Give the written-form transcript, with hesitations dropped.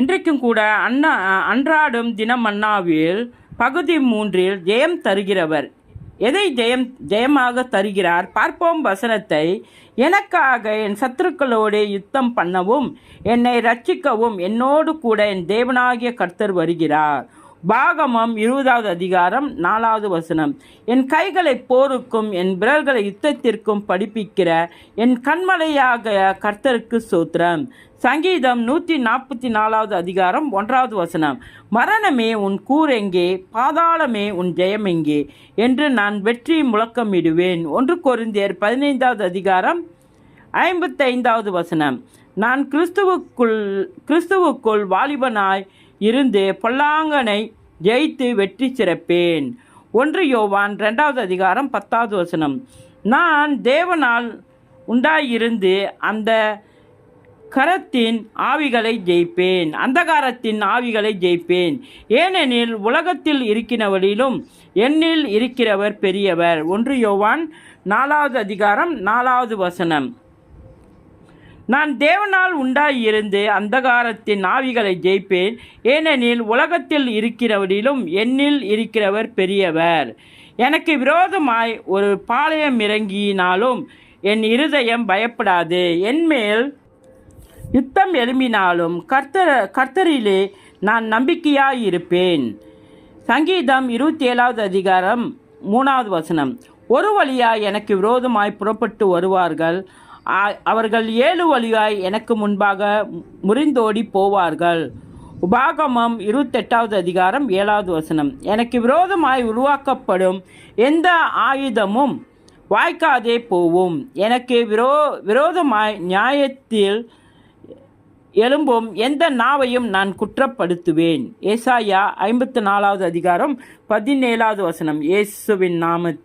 இன்றைக்கும் கூட அன்றாடும் தினமன்னாவில் பகுதி 3 ஜெயம் தருகிறவர் எதை ஜெயமாக தருகிறார் பார்ப்போம். வசனத்தை, எனக்காக என் சத்துருக்களோடு யுத்தம் பண்ணவும் என்னை ரட்சிக்கவும் என்னோடு கூட என் தேவனாகிய கர்த்தர் வருகிறார். பாகமம் 20வது அதிகாரம் 4வது வசனம். என் கைகளை போருக்கும் என் விரல்களை யுத்தத்திற்கும் படிப்பிக்கிற என் கண்மலையாக கர்த்தருக்கு ஸ்தோத்திரம். சங்கீதம் 144வது அதிகாரம் 1வது வசனம். மரணமே உன் கூர் எங்கே, பாதாளமே உன் ஜெயம் எங்கே என்று நான் வெற்றி முழக்கமிடுவேன். 1 கொரிந்தியர் 15வது அதிகாரம் 55வது வசனம். நான் கிறிஸ்துவுக்குள் வாலிபனாய் இருந்து பொல்லாங்கனை ஜெயித்து வெற்றி சிறப்பேன். 1 யோவான் 2வது அதிகாரம் 10வது வசனம். நான் தேவனால் உண்டாயிருந்து அந்த கரத்தின் ஆவிகளை ஜெயிப்பேன், அந்தகாரத்தின் ஆவிகளை ஜெயிப்பேன். ஏனெனில் உலகத்தில் இருக்கிறவரிலும் என்னில் இருக்கிறவர் பெரியவர். 1 யோவான் 4வது அதிகாரம் 4வது வசனம். நான் தேவனால் உண்டாயிருந்து அந்தகாரத்தின் ஆவிகளை ஜெயிப்பேன், ஏனெனில் உலகத்தில் இருக்கிறவரிலும் என்னில் இருக்கிறவர் பெரியவர். எனக்கு விரோதமாய் ஒரு பாளையம் இறங்கினாலும் என் இருதயம் பயப்படாது. என்மேல் யுத்தம் எழும்பினாலும் கர்த்தரிலே நான் நம்பிக்கையாயிருப்பேன். சங்கீதம் 27வது அதிகாரம் 3வது வசனம். ஒரு வழியாய் எனக்கு விரோதமாய் புறப்பட்டு வருவார்கள், அவர்கள் 7 வழியாய் எனக்கு முன்பாக முறிந்தோடி போவார்கள். உபாகமம் 28வது அதிகாரம் 7வது வசனம். எனக்கு விரோதமாய் உருவாக்கப்படும் எந்த ஆயுதமும் வாய்க்காதே போவும். எனக்கு விரோதமாய் நியாயத்தில் எழும்பும் எந்த நாவையும் நான் குற்றப்படுத்துவேன். ஏசாயா 54வது அதிகாரம் 17வது வசனம். இயேசுவின் நாமத்தில்